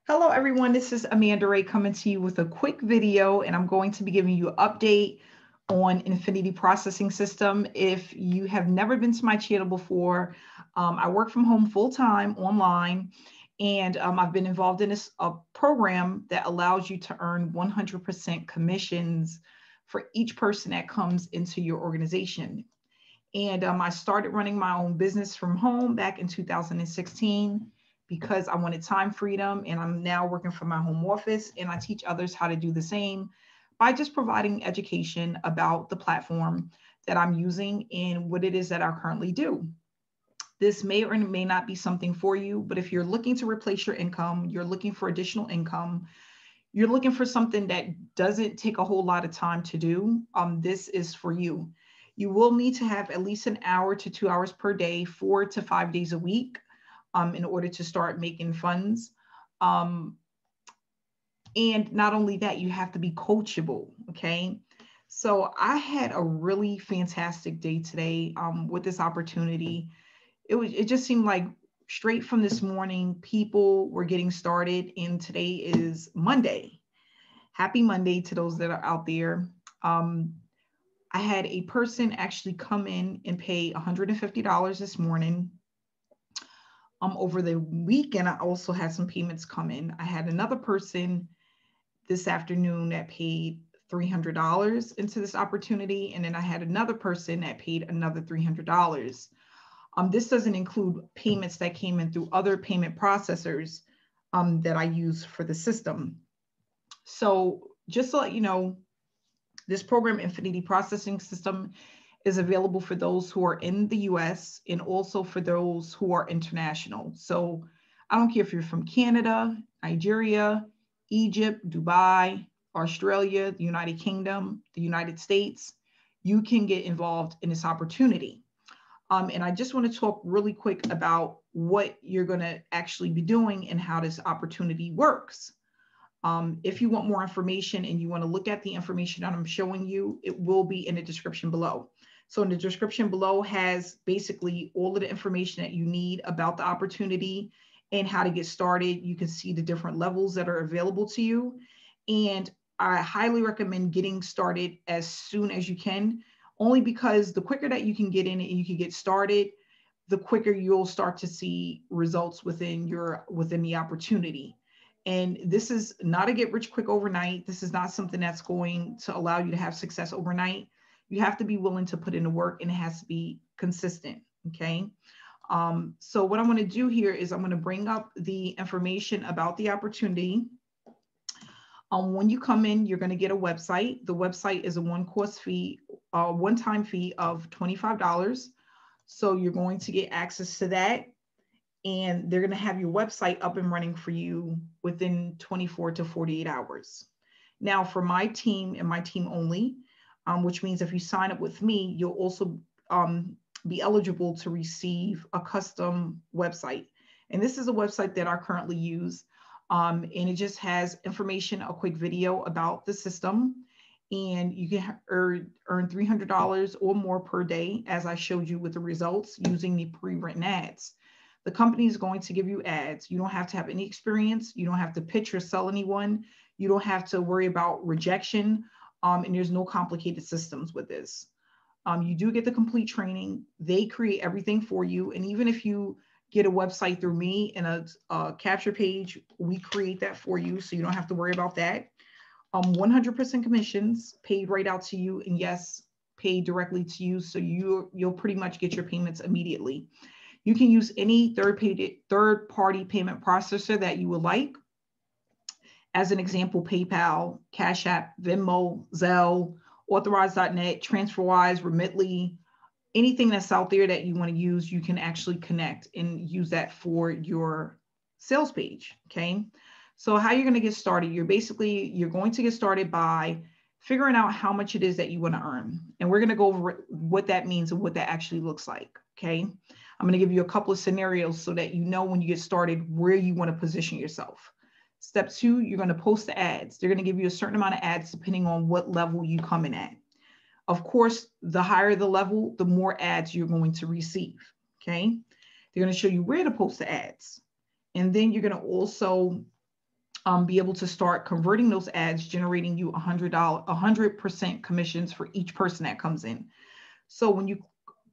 Hello, everyone. This is Amanda Wray coming to you with a quick video, and I'm going to be giving you an update on Infinity Processing System. If you have never been to my channel before, I work from home full-time online, and I've been involved in a program that allows you to earn 100% commissions for each person that comes into your organization. And I started running my own business from home back in 2016 because I wanted time freedom. And I'm now working from my home office, and I teach others how to do the same by just providing education about the platform that I'm using and what it is that I currently do. This may or may not be something for you, but if you're looking to replace your income, you're looking for additional income, you're looking for something that doesn't take a whole lot of time to do, this is for you. You will need to have at least an hour to 2 hours per day, 4 to 5 days a week, in order to start making funds. Um, and not only that, you have to be coachable. Okay. So I had a really fantastic day today with this opportunity. It just seemed like straight from this morning, people were getting started, and today is Monday. Happy Monday to those that are out there. Um, I had a person actually come in and pay $150 this morning. Over the weekend, I also had some payments come in. I had another person this afternoon that paid $300 into this opportunity. And then I had another person that paid another $300. This doesn't include payments that came in through other payment processors that I use for the system. So just to let you know, this program, Infinity Processing System, is available for those who are in the US and also for those who are international. So I don't care if you're from Canada, Nigeria, Egypt, Dubai, Australia, the United Kingdom, the United States, you can get involved in this opportunity. And I just want to talk really quick about what you're going to actually be doing and how this opportunity works. If you want more information and you want to look at the information that I'm showing you, it will be in the description below. So in the description below has basically all of the information that you need about the opportunity and how to get started. You can see the different levels that are available to you. And I highly recommend getting started as soon as you can, only because the quicker that you can get in it and you can get started, the quicker you'll start to see results within the opportunity. And this is not a get rich quick overnight. This is not something that's going to allow you to have success overnight. You have to be willing to put in the work, and it has to be consistent. Okay. So what I'm going to do here is I'm going to bring up the information about the opportunity. When you come in, you're going to get a website. The website is a one-time fee of $25. So you're going to get access to that, and they're going to have your website up and running for you within 24 to 48 hours. Now, for my team and my team only, which means if you sign up with me, you'll also be eligible to receive a custom website. And this is a website that I currently use. And it just has information, a quick video about the system, and you can earn $300 or more per day, as I showed you with the results using the pre-written ads. The company is going to give you ads. You don't have to have any experience. You don't have to pitch or sell anyone. You don't have to worry about rejection. And there's no complicated systems with this. You do get the complete training. They create everything for you. And even if you get a website through me and a capture page, we create that for you. So you don't have to worry about that. 100% commissions paid right out to you. And yes, paid directly to you. So you'll pretty much get your payments immediately. You can use any third-party payment processor that you would like. As an example, PayPal, Cash App, Venmo, Zelle, Authorize.net, TransferWise, Remitly, anything that's out there that you want to use, you can actually connect and use that for your sales page. Okay. So how you're going to get started, you're going to get started by figuring out how much it is that you want to earn. And we're going to go over what that means and what that actually looks like. Okay. I'm going to give you a couple of scenarios so that you know when you get started where you want to position yourself. Step 2, you're going to post the ads. They're going to give you a certain amount of ads depending on what level you come in at. Of course, the higher the level, the more ads you're going to receive. Okay. They're going to show you where to post the ads. And then you're going to also be able to start converting those ads, generating you $100% commissions for each person that comes in. So when you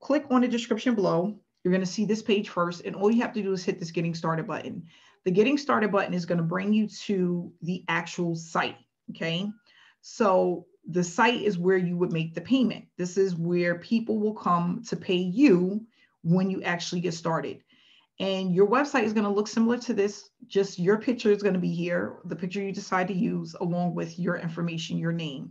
click on the description below, you're going to see this page first, and all you have to do is hit this Getting Started button. The Getting Started button is going to bring you to the actual site, okay? So the site is where you would make the payment. This is where people will come to pay you when you actually get started. And your website is going to look similar to this, just your picture is going to be here, the picture you decide to use, along with your information, your name,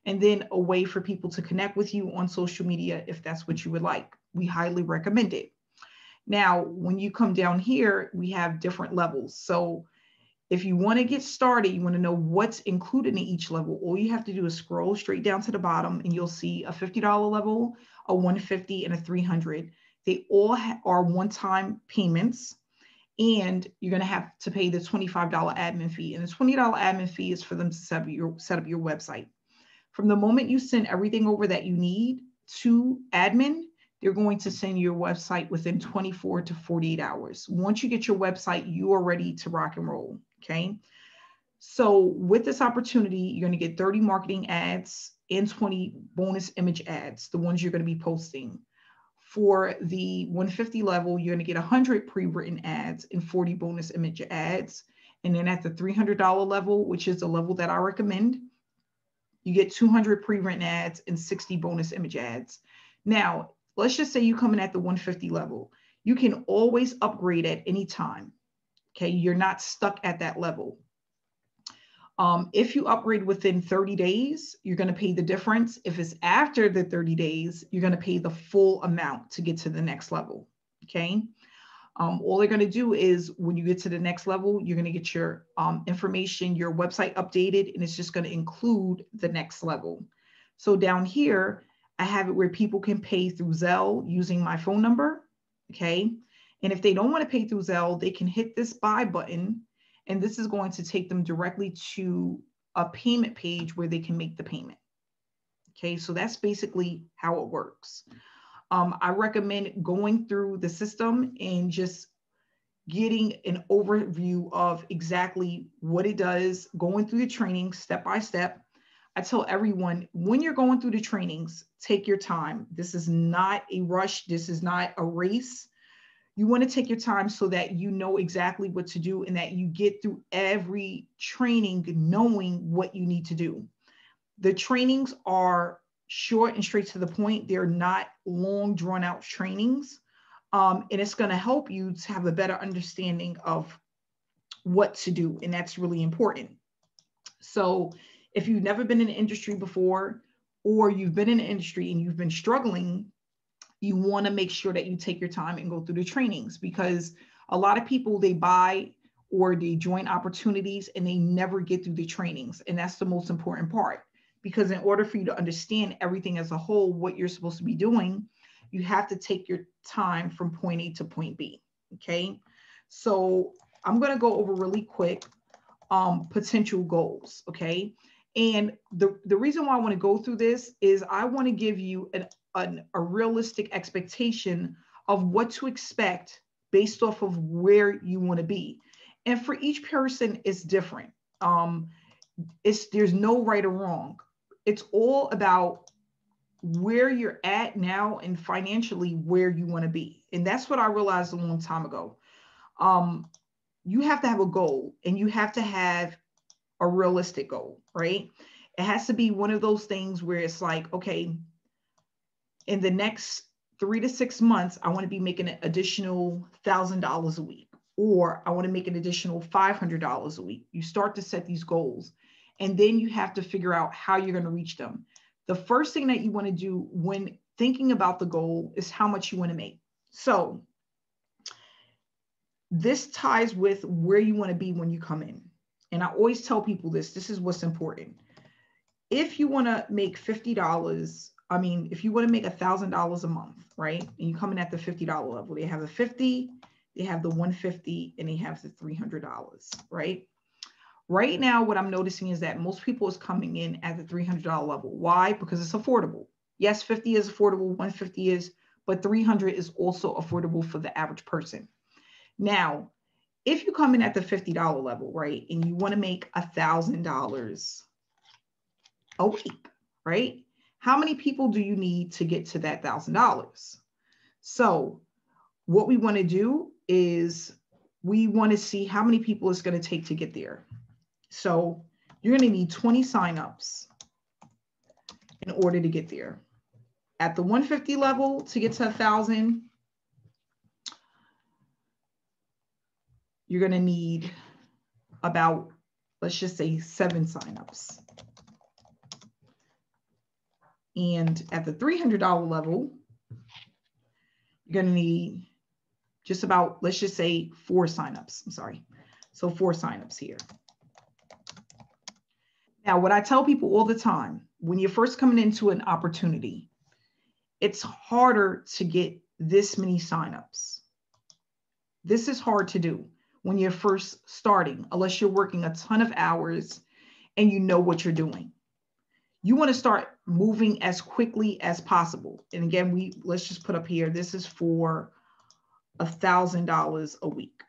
and then a way for people to connect with you on social media if that's what you would like. We highly recommend it. Now, when you come down here, we have different levels. So if you want to get started, you want to know what's included in each level, all you have to do is scroll straight down to the bottom and you'll see a $50 level, a $150, and a $300. They all are one-time payments, and you're going to have to pay the $25 admin fee. And the $20 admin fee is for them to set up your website. From the moment you send everything over that you need to admin, they're going to send your website within 24 to 48 hours. Once you get your website, you are ready to rock and roll, okay? So with this opportunity, you're going to get 30 marketing ads and 20 bonus image ads, the ones you're going to be posting. For the 150 level, you're going to get 100 pre-written ads and 40 bonus image ads. And then at the $300 level, which is the level that I recommend, you get 200 pre-written ads and 60 bonus image ads. Now, let's just say you come in at the 150 level. You can always upgrade at any time. Okay, you're not stuck at that level. If you upgrade within 30 days, you're going to pay the difference. If it's after the 30 days, you're going to pay the full amount to get to the next level. Okay. All they're going to do is when you get to the next level, you're going to get your information, your website updated, and it's just going to include the next level. So down here, I have it where people can pay through Zelle using my phone number. Okay. And if they don't want to pay through Zelle, they can hit this buy button. And this is going to take them directly to a payment page where they can make the payment. Okay, so that's basically how it works. I recommend going through the system and just getting an overview of exactly what it does, going through the training step by step. I tell everyone, when you're going through the trainings, take your time. This is not a rush. This is not a race. You want to take your time so that you know exactly what to do and that you get through every training knowing what you need to do. The trainings are short and straight to the point. They're not long, drawn out trainings. And it's going to help you to have a better understanding of what to do. And that's really important. So if you've never been in the industry before, or you've been in the industry and you've been struggling, you want to make sure that you take your time and go through the trainings, because a lot of people, they buy or they join opportunities and they never get through the trainings. And that's the most important part, because in order for you to understand everything as a whole, what you're supposed to be doing, you have to take your time from point A to point B. Okay. So I'm going to go over really quick potential goals. Okay. And the reason why I want to go through this is I want to give you a realistic expectation of what to expect based off of where you want to be. And for each person, it's different. There's no right or wrong. It's all about where you're at now and financially where you want to be. And that's what I realized a long time ago. You have to have a goal, and you have to have a realistic goal, right? It has to be one of those things where it's like, okay, in the next 3 to 6 months, I want to be making an additional $1,000 a week, or I want to make an additional $500 a week. You start to set these goals, and then you have to figure out how you're going to reach them. The first thing that you want to do when thinking about the goal is how much you want to make. So this ties with where you want to be when you come in. And I always tell people this is what's important. If you want to make $50, if you want to make $1,000 a month, right? And you come in at the $50 level, they have the 50, they have the 150, and they have the $300, right? Right now, what I'm noticing is that most people is coming in at the $300 level. Why? Because it's affordable. Yes, 50 is affordable, 150 is, but 300 is also affordable for the average person. Now, if you come in at the $50 level, right, and you want to make $1,000 a week, right? How many people do you need to get to that $1,000? So what we want to do is we want to see how many people it's going to take to get there. So you're going to need 20 signups in order to get there. At the 150 level, to get to 1,000, you're going to need about, let's just say, 7 signups. And at the $300 level, you're going to need just about, let's just say, 4 signups. I'm sorry. So 4 signups here. Now, what I tell people all the time, when you're first coming into an opportunity, it's harder to get this many signups. This is hard to do when you're first starting, unless you're working a ton of hours and you know what you're doing. You want to start moving as quickly as possible. And again, let's just put up here, this is for $1,000 a week.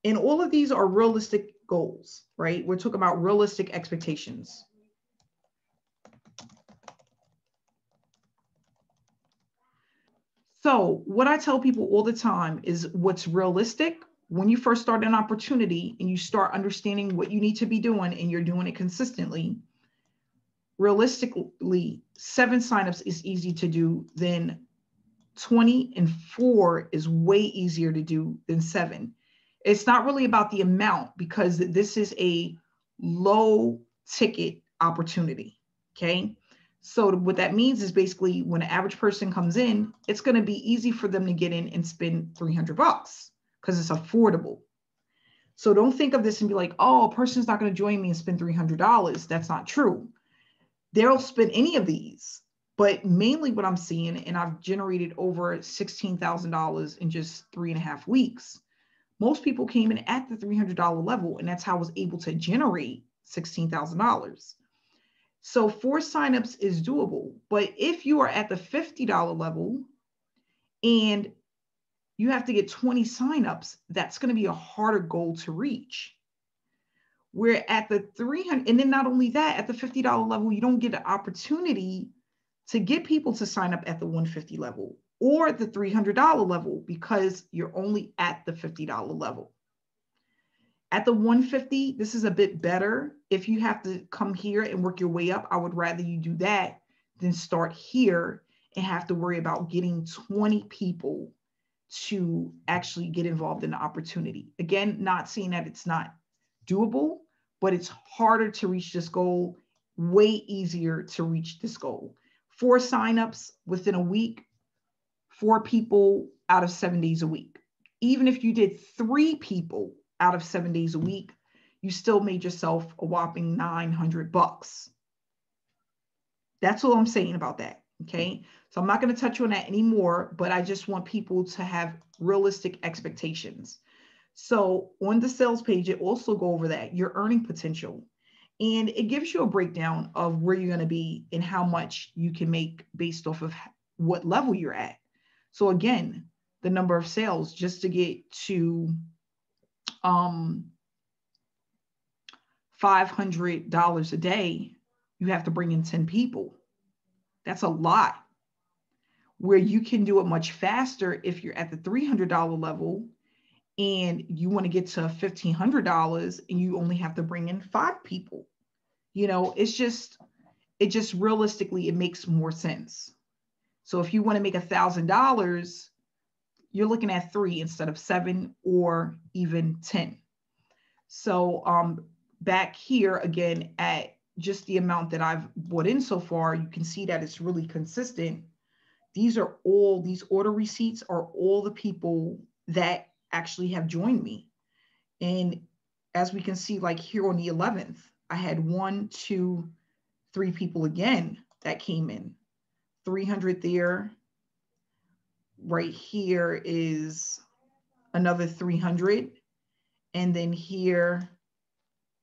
And all of these are realistic goals, right? We're talking about realistic expectations. So what I tell people all the time is what's realistic when you first start an opportunity and you start understanding what you need to be doing and you're doing it consistently. Realistically, 7 signups is easy to do, then 20 and 4 is way easier to do than 7. It's not really about the amount because this is a low ticket opportunity, okay? So what that means is basically when an average person comes in, it's going to be easy for them to get in and spend $300 because it's affordable. So don't think of this and be like, oh, a person's not going to join me and spend $300. That's not true. They'll spend any of these, but mainly what I'm seeing, and I've generated over $16,000 in just 3.5 weeks. Most people came in at the $300 level, and that's how I was able to generate $16,000. So 4 signups is doable. But if you are at the $50 level and you have to get 20 signups, that's going to be a harder goal to reach. We're at the 300, and then not only that, at the $50 level, you don't get an opportunity to get people to sign up at the 150 level or the $300 level because you're only at the $50 level. At the 150, this is a bit better. If you have to come here and work your way up, I would rather you do that than start here and have to worry about getting 20 people to actually get involved in the opportunity. Again, not saying that it's not doable, but it's harder to reach this goal, way easier to reach this goal. 4 signups within a week, 4 people out of 7 days a week. Even if you did 3 people out of 7 days a week, you still made yourself a whopping $900. That's all I'm saying about that, okay? So I'm not going to touch on that anymore, but I just want people to have realistic expectations. So on the sales page, it also go over that, your earning potential. And it gives you a breakdown of where you're going to be and how much you can make based off of what level you're at. So again, the number of sales just to get to $500 a day, you have to bring in 10 people. That's a lot. Where you can do it much faster if you're at the $300 level and you want to get to $1,500 and you only have to bring in 5 people. You know, it just realistically, it makes more sense. So if you want to make $1,000, you're looking at 3 instead of 7 or even 10. So back here again at just the amount that I've bought in so far, you can see that it's really consistent. These order receipts are all the people that actually have joined me. And as we can see, like here on the 11th, I had 1, 2, 3 people again that came in. 300 there. Right here is another 300. And then here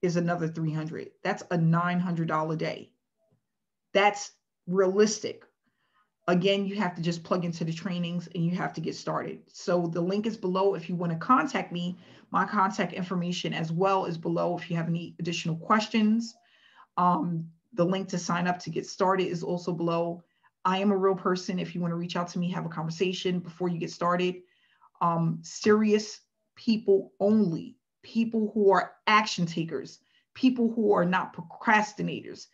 is another 300. That's a $900 day. That's realistic. Again, you have to just plug into the trainings and you have to get started. So the link is below if you want to contact me. My contact information as well is below if you have any additional questions. The link to sign up to get started is also below. I am a real person. If you want to reach out to me, have a conversation before you get started. Serious people only, people who are action takers, people who are not procrastinators.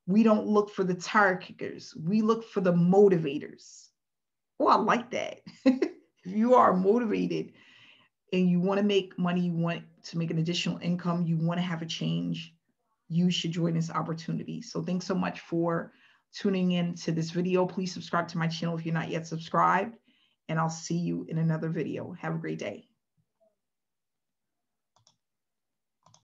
We don't look for the tire kickers. We look for the motivators. Oh, I like that. If you are motivated and you want to make money, you want to make an additional income, you want to have a change, you should join this opportunity. So thanks so much for tuning in to this video. Please subscribe to my channel if you're not yet subscribed, and I'll see you in another video. Have a great day.